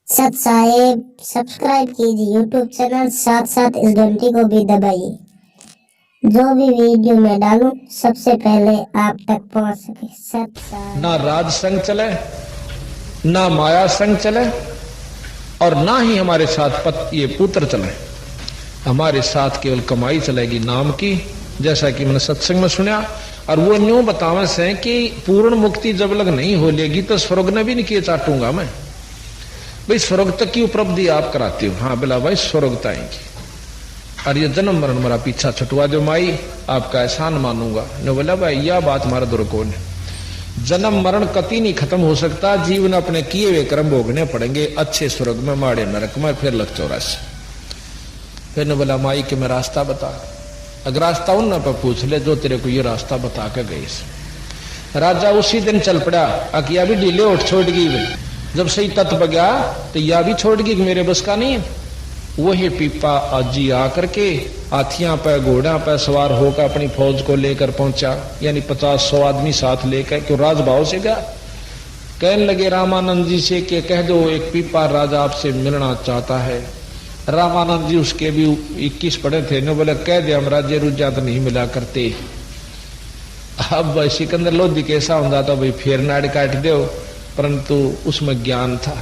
सत साहेब सब्सक्राइब कीजिए YouTube channel, साथ साथ इस घंटी को भी दबाइए। जो भी वीडियो मैं डालूं सबसे पहले आप तक पहुंच सके। सत साहेब। ना राज संग चले, ना माया संग चले, और ना ही हमारे साथ ये पुत्र चले। हमारे साथ केवल कमाई चलेगी नाम की, जैसा कि मैंने सत्संग में सुना। और वो न्यू बतावे से कि पूर्ण मुक्ति जब लग नहीं हो लेगी तो स्वर्ग ने भी नहीं किए चाटूंगा मैं। भाई स्वर्ग तक की उपलब्धि आप कराती हो, हाँ बिला भाई स्वर्ग तक आएंगी। और ये जन्म मरण मेरा पीछा छुटवा दो माई, आपका एहसान मानूंगा। ने बोला भाई यह बात हमारा दुर्कोण है, जन्म मरण कति नहीं खत्म हो सकता, जीवन अपने किए हुए कर्म भोगने पड़ेंगे, अच्छे स्वर्ग में माड़े नरक में, फिर लग 84। फिर ने बोला माई कि मैं रास्ता बता। अगर रास्ता उन पर पूछ ले जो तेरे को ये रास्ता बता के गई। राजा उसी दिन चल पड़ा। अकिया भी ढीले उठ छोड़ गई, जब सही तत्व गया तो यह भी छोड़ गई, मेरे बस का नहीं। वही पीपा आजी आकर के हाथियां पे घोड़ा पे सवार होकर अपनी फौज को लेकर पहुंचा, यानी 50-100 आदमी साथ लेकर, क्यों राजभाव से गया। कहने लगे रामानंद जी से कि कह दो एक पीपा राजा आपसे मिलना चाहता है। रामानंद जी उसके भी 21 पढ़े थे, ने बोले कह दे हम राज्य रुझा तो नहीं मिला करते। अब सिकंदर लोधी कैसा होता तो भाई फेर नाड़ काट दो, परंतु उसमें ज्ञान था,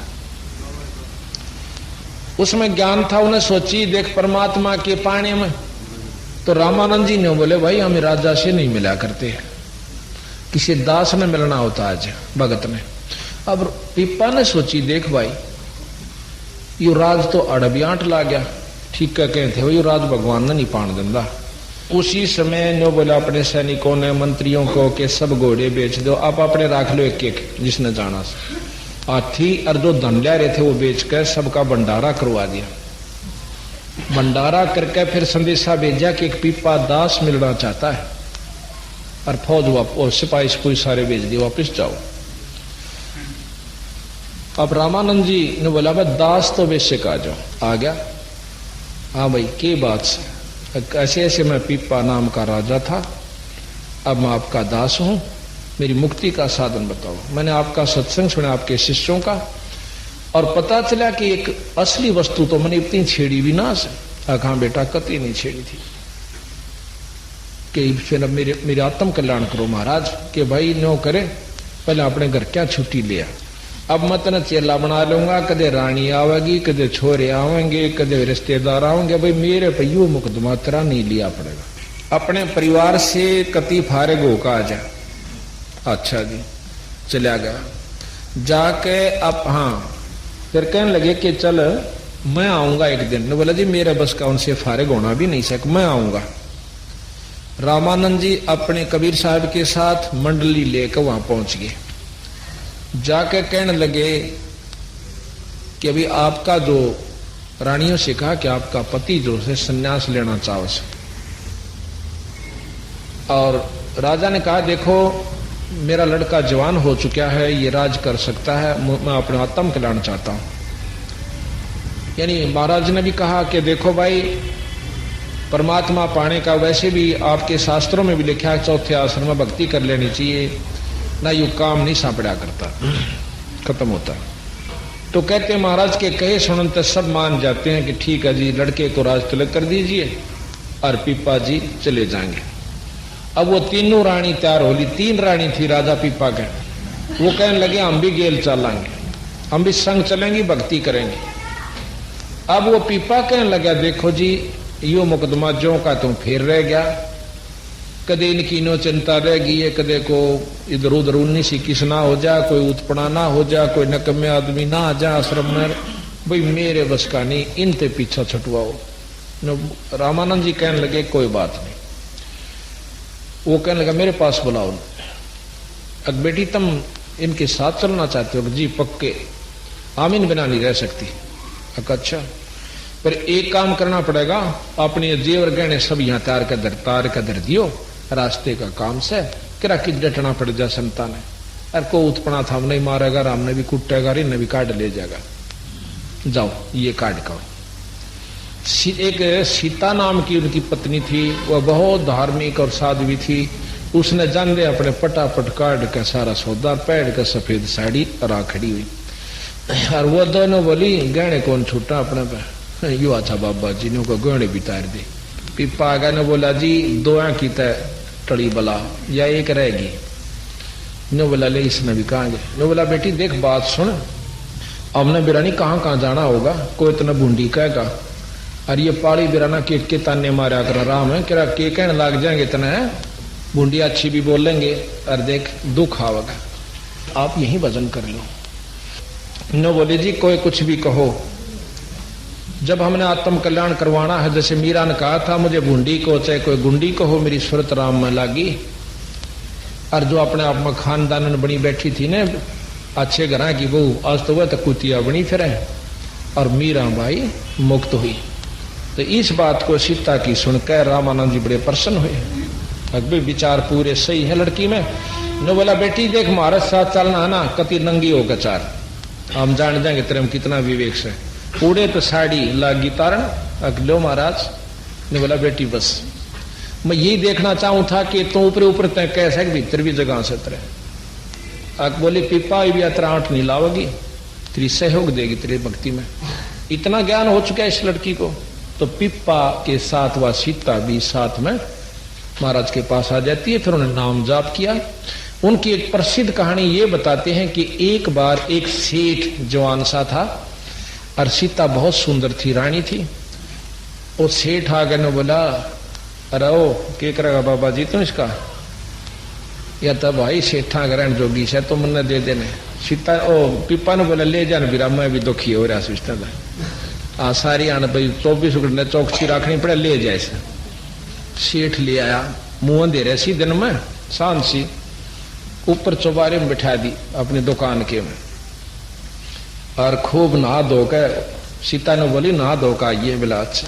उसमें ज्ञान था। उन्हें सोची देख परमात्मा के पाने में। तो रामानंद जी ने बोले भाई हमें राजा से नहीं मिला करते, किसी दास ने मिलना होता आज भगत ने। अब पीपा ने सोची देख भाई यू राज तो अड़बियाट ला गया, ठीक है कहते हो, यू राज भगवान ने नहीं पान दिंदा। उसी समय नो बोला अपने सैनिकों ने मंत्रियों को कि सब घोड़े बेच दो, आप अपने राख लो एक एक जिसने जाना से। हाथी और जो धन ले रहे थे वो बेच कर सबका भंडारा करवा दिया। भंडारा करके फिर संदेशा भेजा कि एक पीपा दास मिलना चाहता है, और फौज और सिपाही कोई सारे भेज दिए वापिस जाओ। अब रामानंद जी ने बोला भाई दास तो बेशक आ जाओ। आ गया। हाँ भाई के बात से ऐसे ऐसे मैं पीपा नाम का राजा था, अब मैं आपका दास हूं, मेरी मुक्ति का साधन बताओ। मैंने आपका सत्संग सुना आपके शिष्यों का, और पता चला कि एक असली वस्तु तो मैंने इतनी छेड़ी भी ना से। हाँ बेटा कतई नहीं छेड़ी थी कि फिर अब मेरे आत्म कल्याण करो महाराज, कि भाई नो करे पहले अपने घर क्या छुट्टी लिया। अब मैं तेना चेला बना लूंगा, कदे रानी आवेगी, कदे छोरे आवेंगे, कदे रिश्तेदार आवेंगे, भाई मेरे पे यू मुकदमा तेरा नहीं लिया पड़ेगा। अपने परिवार से कति फारे गो का आ जा। अच्छा जी चला गया जाके। अब हाँ फिर कहने लगे कि चल मैं आऊंगा एक दिन। ने बोला जी मेरे बस का उनसे फारिग होना भी नहीं सक, मैं आऊंगा। रामानंद जी अपने कबीर साहब के साथ मंडली लेकर वहां पहुंच गए। जाके कहने लगे कि अभी आपका जो रानियों से कहा कि आपका पति जो है संन्यास लेना चाहो से। और राजा ने कहा देखो मेरा लड़का जवान हो चुका है, ये राज कर सकता है, मैं अपना आत्म कल्याण चाहता हूं। यानी महाराज ने भी कहा कि देखो भाई परमात्मा पाने का वैसे भी आपके शास्त्रों में भी लिखा है, चौथे आश्रम में भक्ति कर लेनी चाहिए, ना यू काम नहीं सापड़ा करता, खत्म होता। तो कहते महाराज के कहे सुनते सब मान जाते हैं कि ठीक है जी लड़के को राज तिलक कर दीजिए और पीपा जी चले जाएंगे। अब वो तीनों रानी तैयार हो ली, 3 रानी थी राजा पीपा के। वो कहने लगे हम भी गेल चलेंगे, हम भी संग चलेंगे, भक्ति करेंगे। अब वो पीपा कहने लगा देखो जी यो मुकदमा जो का तुम फिर रह गया, कदे इनकी नो चिंता रह गई है, कदे को इधर उधर 19 किस ना हो जा, कोई उत्पना ना हो जा, कोई नकम्मे आदमी ना आ जा आश्रम में, भाई मेरे बस का नहीं, इनते पीछा छुटवाओ। रामानंद जी कहने लगे कोई बात नहीं। वो कहने लगा मेरे पास बुलाओ। अब बेटी तुम इनके साथ चलना चाहते हो? जी पक्के, हम इन बिना नहीं रह सकती। अच्छा पर एक काम करना पड़ेगा, अपने जेवर गहने सब यहाँ तार कर धर दियो, रास्ते का काम से किरा कि डटना पड़ जा संतान है। अरे को उत्पना था नहीं मारेगा, राम ने भी कुटेगा, इन्हें भी काट ले जाएगा। जाओ ये काट करो। एक सीता नाम की उनकी पत्नी थी, वह बहुत धार्मिक और साध्वी थी। उसने जान दे अपने पटापट काट के सारा सौदा पैड़ के सफेद साड़ी रा खड़ी हुई। और वो दोनों बोली गहने कौन छूटा अपने पे, यू अच्छा बाबा जी ने को गहने भी तार दे। पिप्पा आगे ने बोला जी दो की तय टड़ी बला या एक रहेगी। नो बोला ले इसने भी कहांगे। नो बोला बेटी देख बात सुन, हमने बिरानी कहाँ कहाँ जाना होगा, कोई इतना बूंदी कहेगा और ये पाड़ी बिराना के ताने मारा कर आराम है क्या के कहने लग जाएंगे इतना है, बूंदी अच्छी भी बोलेंगे और देख दुख आवेगा, आप यही वजन कर लो। नो बोले जी कोई कुछ भी कहो, जब हमने आत्म कल्याण करवाना है, जैसे मीरा ने कहा था मुझे बूंदी को चाहे कोई गुंडी को हो मेरी सूरत राम में लागी, और जो अपने आप में खानदान में बनी बैठी थी ने अच्छे घर की बहू, आज तो वह तो कुतिया बनी फिर और मीरा भाई मुक्त हुई। तो इस बात को सीता की सुनकर रामानंद जी बड़े प्रसन्न हुए, अभी विचार पूरे सही है लड़की में। ने बोला बेटी देख महाराज साथ चलना है ना, कति नंगी होकर चार हम जान जाएंगे तेरे में कितना विवेक से, पूरे तो साड़ी लागी तारण अगलो महाराज। ने बोला बेटी बस मैं यही देखना चाहूं था कि तू ऊपर ऊपर तय कैसे भीतर भी जगह से तेरे। अक बोली पिप्पा भी यात्रा आंट नहीं लाओगी, तेरी सहयोग देगी तेरी भक्ति में। इतना ज्ञान हो चुका है इस लड़की को। तो पिप्पा के साथ वह सीता भी साथ में महाराज के पास आ जाती है। फिर उन्होंने नाम जाप किया। उनकी एक प्रसिद्ध कहानी ये बताते हैं कि एक बार एक सेठ जवान सा था और सीता बहुत सुंदर थी, रानी थी। वो सेठ आ गए ने बोला अरे ओ क्या करेगा बाबा जी तुम इसका, या तो भाई सेठा ग्रहण जोगी से तो मन दे देने। सीता ओ पिप्पा ने बोला ले जान बीरा मैं भी दुखी हो रहा सिस्टम आ सारी आने भाई 24 घंटे चौकसी रखनी पड़े, ले जाए से। सेठ ले आया, मुंह दे रहे सी दिन में शांत सी, ऊपर चौबारे में बिठा दी अपनी दुकान के में, और खूब नहा धोकर सीता ने बोली नहा धोकर आइए बोला अच्छा।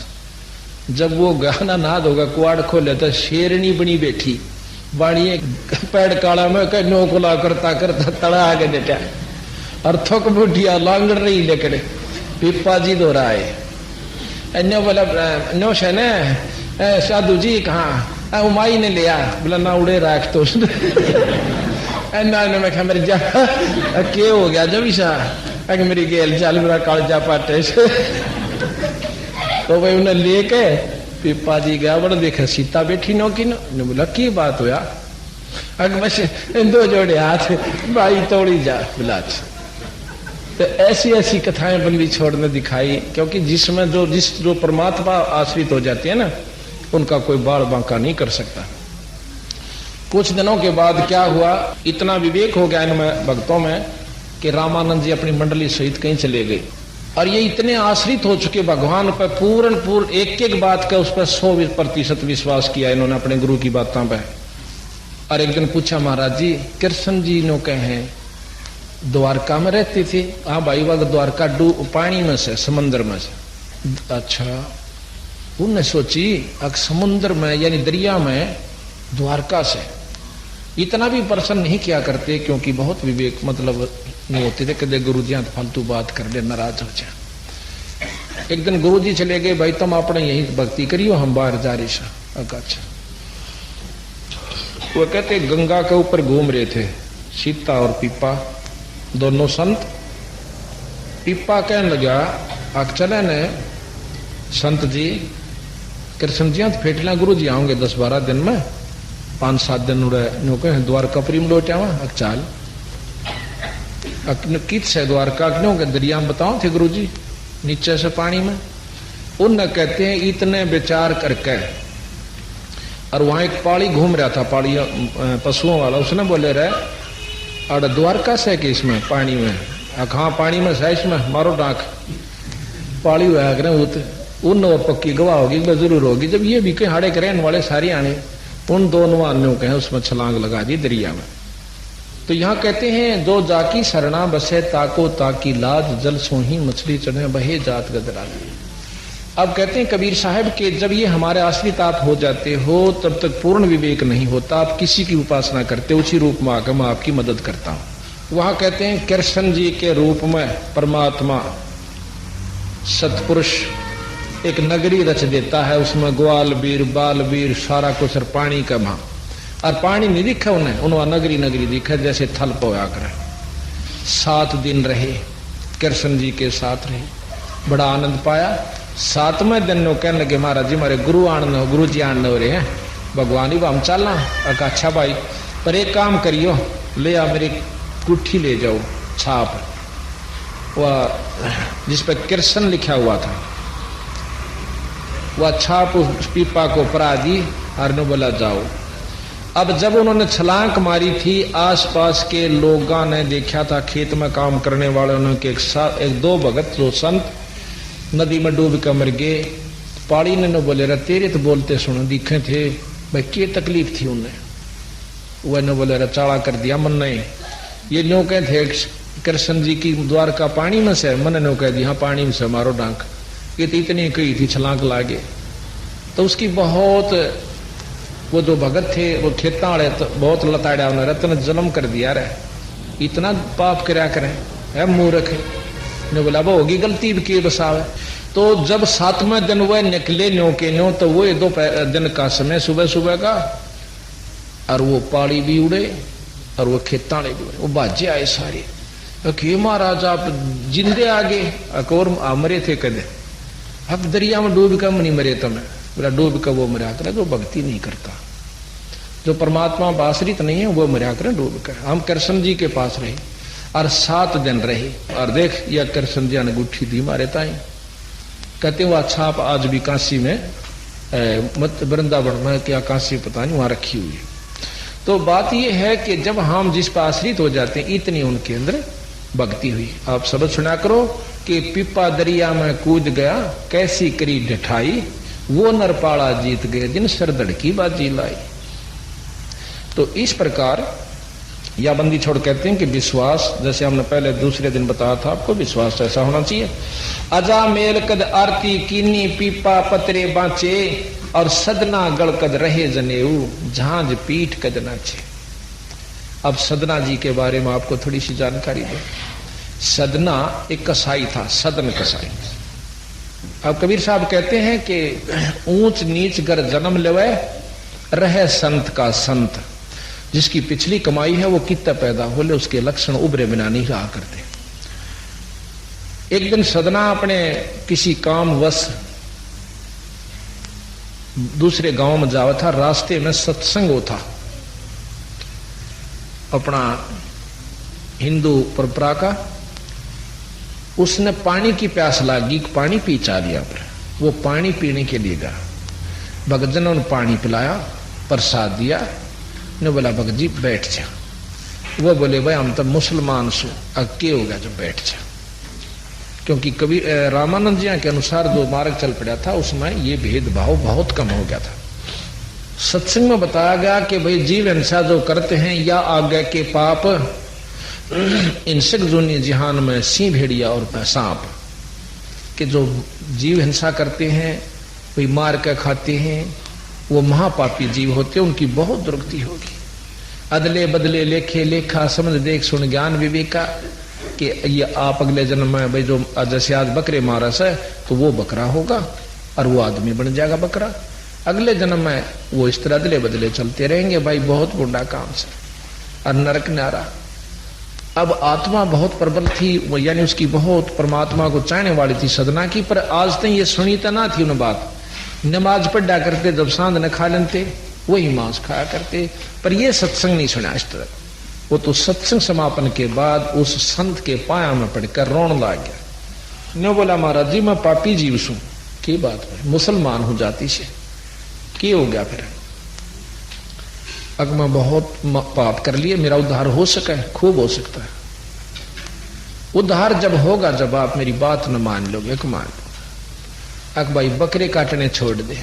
जब वो गाना नहा धोकर कुआड़ खोले तो शेरनी बनी बैठी बाणिए पैड़ काला में नौकुला करता करता तड़ा आगे देटा और थक बुढ़िया लांगड़ रही लेकर पिप्पा जी दो रहा है। नो बोला नो शने साधु जी कहाँ उमाई ने लिया, बोला ना उड़े राख तो मैं क्या मेरी जा के हो गया जब ईसा अगर मेरी गेल चाल मेरा कालजा पाटे तो भाई उन्हें लेके पिप्पा जी गया, बड़ा देखा सीता बैठी नो की नो बोला की बात हुआ, अगर बस दो जोड़े हाथ भाई तोड़ी जा बोला। तो ऐसी ऐसी कथाएं बंदी छोड़ने दिखाई, क्योंकि जिसमें जो परमात्मा आश्रित हो जाती है ना उनका कोई बाल बांका नहीं कर सकता। कुछ दिनों के बाद क्या हुआ, इतना विवेक हो गया इनमें भक्तों में कि रामानंद जी अपनी मंडली सहित कहीं चले गए, और ये इतने आश्रित हो चुके भगवान पर पूर्ण एक एक बात का उस पर 100% विश्वास किया इन्होंने अपने गुरु की बातों पर। और एक दिन पूछा महाराज जी कृष्ण जी नो कहे द्वारका में रहती थी, हाँ भाई वह द्वारका पानी में से समंदर में से। अच्छा उनने सोची अब समुद्र में यानी दरिया में द्वारका से, इतना भी प्रसन्न नहीं किया करते क्योंकि बहुत विवेक मतलब नहीं होते थे, कदे गुरु जी फालतू बात कर ले नाराज हो जाए। एक दिन गुरु जी चले गए भाई तुम अपने यही भक्ति करियो हम बाहर जा रही सा। अच्छा वो कहते गंगा के ऊपर घूम रहे थे सीता और पिप्पा दोनों संत। पिप्पा कहने लगा आग चले ने संत जी कृष्ण जी फेटला गुरु जी आओगे 10-12 दिन में, 5-7 दिन उड़े कहे द्वारका प्री में लौटे आवा चाल कित से द्वारका क्यों के दरिया में बताओ थे गुरु जी नीचे से पानी में। उन कहते हैं इतने विचार करके, और वहां एक पाड़ी घूम रहा था पाड़ी पशुओं वाला, उसने बोले रहे और द्वारका से कि इसमें पानी में, हाँ पानी में से इसमें मारो डाक पाड़ी हुआ करे उन और पक्की गवाह होगी जरूर होगी। जब ये भी कहीं हाड़े के रहने वाले सारी आने उन दोनों आने कहे उसमें छलांग लगा दी दरिया में। तो यहाँ कहते हैं दो जाकी सरना बसे ताको ताकी लाज जल सोही मछली चढ़े बहे जात गदरा। अब कहते हैं कबीर साहब के जब ये हमारे आश्रित आप हो जाते हो तब तक पूर्ण विवेक नहीं होता, आप किसी की उपासना करते उसी रूप में आकर मैं आपकी मदद करता हूं। वहां कहते हैं कृष्ण जी के रूप में परमात्मा सतपुरुष एक नगरी रच देता है, उसमें ग्वाल बीर बाल बीर सारा कुछ और पानी का मां, और पानी नहीं दिखा उन्हें नगरी नगरी दिखा जैसे थल पोया कर। 7 दिन रहे कृष्ण जी के साथ रही, बड़ा आनंद पाया। 7वें दिन नो कहने लगे महाराज जी हमारे गुरु जी आने हो रहे हैं, भगवान ही हम चलना। अच्छा भाई, पर एक काम करियो, ले आ मेरी कुट्ठी ले जाओ, छाप वह जिस पर कृष्ण लिखा हुआ था, वह छाप उस पीपा को परा दी और ने बोला जाओ। अब जब उन्होंने छलांग मारी थी, आसपास के लोगों ने देखा था, खेत में काम करने वालों ने कि एक दो भगत जो संत नदी में डूब कर मर गए। पाड़ी ने बोले रहा तेरे तो बोलते सुनो दिखे थे भाई, क्या तकलीफ थी उन्हें? वह ने बोले रहा चाड़ा कर दिया मन नहीं, ये न्यो कह थे कृष्ण जी की द्वार का पानी में से, मन ने कह दिया पानी में से मारो डांक, ये तो इतनी कही थी छलांग लागे। तो उसकी बहुत, वो जो भगत थे वो खेता वाले तो बहुत लताड़ा, उन्हें रत्न जन्म कर दिया रहे, इतना पाप कराया करें है मूर्ख ने बोला वो होगी गलती के बसावे। तो जब 7वें दिन वह निकले न्यो के न्यो, तो वो 2 दिन का समय सुबह सुबह का, और वो पाड़ी भी उड़े और वो खेताड़े भी उड़े, वो बाजे आए सारे कि महाराज आप जिंदे आगे और मरे थे कदे, अब दरिया में डूब कर नहीं मरे तुम्हें? बोला डूब कर वो मरा करे जो भक्ति नहीं करता, जो परमात्मा बासरित नहीं है वो मरा करे डूब कर। हम कृष्ण जी के पास रहे और 7 दिन रहे, और देख यह कृष्ण जी ने गुट्ठी दी मारे ताई, कहते हुआ छाप आज भी काशी में मत वृंदावन में क्या काशी पता नहीं वहां रखी हुई है। तो बात यह है कि जब हम जिस पर आश्रित हो जाते हैं इतनी उनके अंदर भक्ति हुई। आप शब्द सुना करो कि पिपा दरिया में कूद गया कैसी करी ढठाई, वो नरपाड़ा जीत गए जिन सरदड़ की बाजी लाई। तो इस प्रकार या बंदी छोड़ कहते हैं कि विश्वास, जैसे हमने पहले दूसरे दिन बताया था आपको, विश्वास ऐसा होना चाहिए। अजा मेल कद आरती कीनी पीपा पतरे बांचे, और सदना गढ़ कद रहे जनेऊ झांझ पीठ कद नाचे। अब सदना जी के बारे में आपको थोड़ी सी जानकारी दे। सदना एक कसाई था, सदन कसाई। अब कबीर साहब कहते हैं कि ऊंच नीच कर जन्म लेवे रहे संत का संत, जिसकी पिछली कमाई है वो कितना पैदा हो ले उसके लक्षण उभरे बिना नहीं रहा करते। एक दिन सदना अपने किसी काम वश दूसरे गांव में जावा था, रास्ते में सत्संग होता अपना हिंदू परंपरा का। उसने पानी की प्यास लगी, पानी पी चा लिया, पर वो पानी पीने के लिए गया। भगतजनों ने पानी पिलाया, प्रसाद दिया, ने बोला भगत जी बैठ जा। वो बोले भाई हम तो मुसलमान सो, अक्के हो गया जो बैठ जा, क्योंकि कभी रामानंद जी के अनुसार जो मार्ग चल पड़ा था उसमें ये भेदभाव बहुत कम हो गया था। सत्संग में बताया गया कि भाई जीव हिंसा जो करते हैं या आगे के पाप हिंसक जोनी जिहान में सिंह भेड़िया और सांप के जो जीव हिंसा करते हैं, कोई मार कर खाते हैं, वो महापापी जीव होते हैं, उनकी बहुत दुर्गति होगी। अदले बदले लेखे लेखा समझ देख सुन ज्ञान विवेका, कि ये आप अगले जन्म में भाई जो जैसे आज बकरे मारस है तो वो बकरा होगा और वो आदमी बन जाएगा बकरा। अगले जन्म में वो इस तरह अदले बदले चलते रहेंगे भाई, बहुत बुरा काम से, और नरक न्यारा। अब आत्मा बहुत प्रबल थी, यानी उसकी बहुत परमात्मा को चाहने वाली थी सदना की, पर आज तक ये सुनी तो ना थी उन बात। नमाज पढ़ा करते, जब सांध न खा लेते वही मांस खाया करते, पर ये सत्संग नहीं सुना इस तरह। वो तो सत्संग समापन के बाद उस संत के पाया में पड़कर रोन लग गया। ने बोला महाराज जी मैं पापी जीव सू, की बात है मुसलमान हो जाती से की हो गया? फिर अगर मैं बहुत पाप कर लिए, मेरा उद्धार हो सके? खूब हो सकता है। उद्धार जब होगा जब आप मेरी बात न मान लोगे। मान लो अक भाई बकरे काटने छोड़ दे।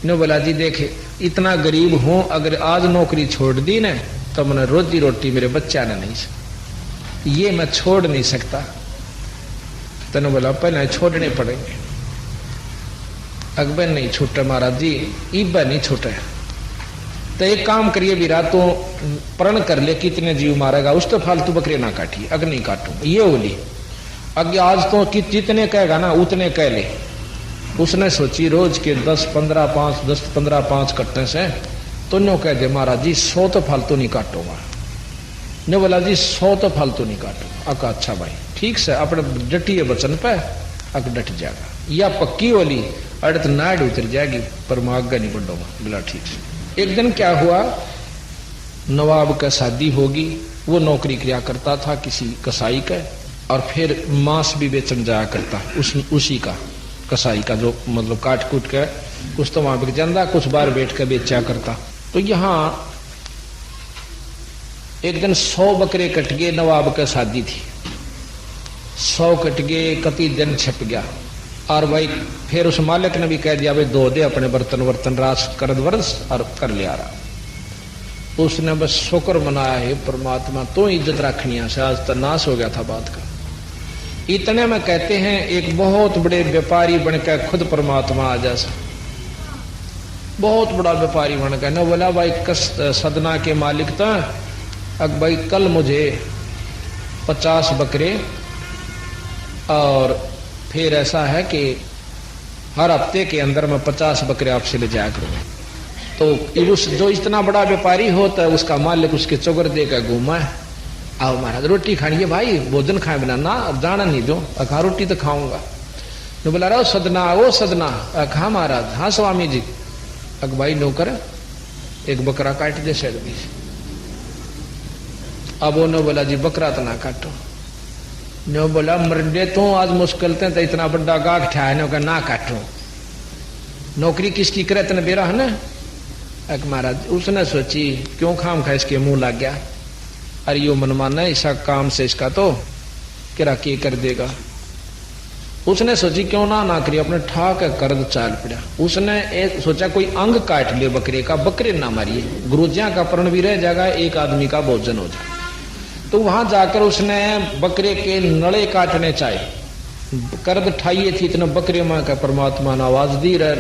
ने बोला जी देखे इतना गरीब हूं, अगर आज नौकरी छोड़ दी ना तो मैंने रोजी रोटी मेरे बच्चा ने नहीं, ये मैं छोड़ नहीं सकता। तने बोला पहले छोड़ने पड़ेंगे। अकबर नहीं छूटे महाराज जी, इब्बा नहीं छूटे। तो एक काम करिए भी रातों प्रण कर ले कितने जीव मारेगा, उस तो फालतू बकरे ना काटिए। अगर नहीं काटू ये बोली अगे आज तो कि जितने कहेगा ना उतने कह ले। उसने सोची रोज के 10-15 5 कटने से तो न्यो कह दे महाराज जी 100 तो फालतू नहीं काटूंगा। ने बोला जी 100 तो फालतू नहीं काटूंगा। अका अच्छा भाई ठीक से अपने डटिए वचन पे अग डट जाएगा, या पक्की वाली अड़त नाड़ उतर जाएगी पर मैं आगे नहीं बढ़ूंगा। बोला ठीक से। एक दिन क्या हुआ, नवाब का शादी होगी, वो नौकरी किया करता था किसी कसाई का, और फिर मांस भी बेचन जाया करता उसी का, कसाई का, जो मतलब काट कूट के कुछ तो वहां बिक जाता, कुछ बार बैठ के बेचा करता। तो यहाँ एक दिन 100 बकरे कट गए, नवाब का शादी थी, 100 कट गए, कति दिन छिप गया। और भाई फिर उस मालिक ने भी कह दिया भाई धो दे अपने बर्तन वर्तन रास कर वर्ष और कर लिया रहा। उसने बस शुक्र मनाया, है परमात्मा तो इज्जत रखनी से, आज तो नाश हो गया था बात का। इतने में कहते हैं एक बहुत बड़े व्यापारी बनकर खुद परमात्मा आ जा, बहुत बड़ा व्यापारी बनकर न बोला भाई सदना के मालिक तो अब भाई कल मुझे 50 बकरे, और फिर ऐसा है कि हर हफ्ते के अंदर मैं 50 बकरे आपसे ले जाया करूँ। तो उस जो इतना बड़ा व्यापारी होता है उसका मालिक उसके चौगर देकर घूमा है, आओ महाराज रोटी खानी है भाई, भोजन खाए बिना ना जाना नहीं दो, अखा रोटी तो खाऊंगा। तो बोला रहा सदना, वो सदना, खा महाराज, हाँ स्वामी जी। अक भाई नौकर एक बकरा काट दे शेर दी। अब उन्होंने बोला जी बकरा तो ना काटो। नो बोला मरडे तो आज मुश्किल थे तो इतना बड़ा गाग ठा ना काटो, नौकरी किसकी करे तेने बेरा है ना। अक महाराज उसने सोची क्यों खाम खा इसके मुंह लग गया, अरे यो मनमाना ऐसा काम से इसका तो किरा के कर देगा। उसने सोची क्यों ना करी, अपने ठाक कर चाल पड़ा। उसने सोचा कोई अंग काट ले बकरे का, बकरे ना मारिए, गुरुजिया का प्रण भी रह जाएगा, एक आदमी का भोजन हो जाए। तो वहां जाकर उसने बकरे के नड़े काटने चाहे, कर्द ठाइए थी, इतने बकरे मां का परमात्मा ने आवाज दी रह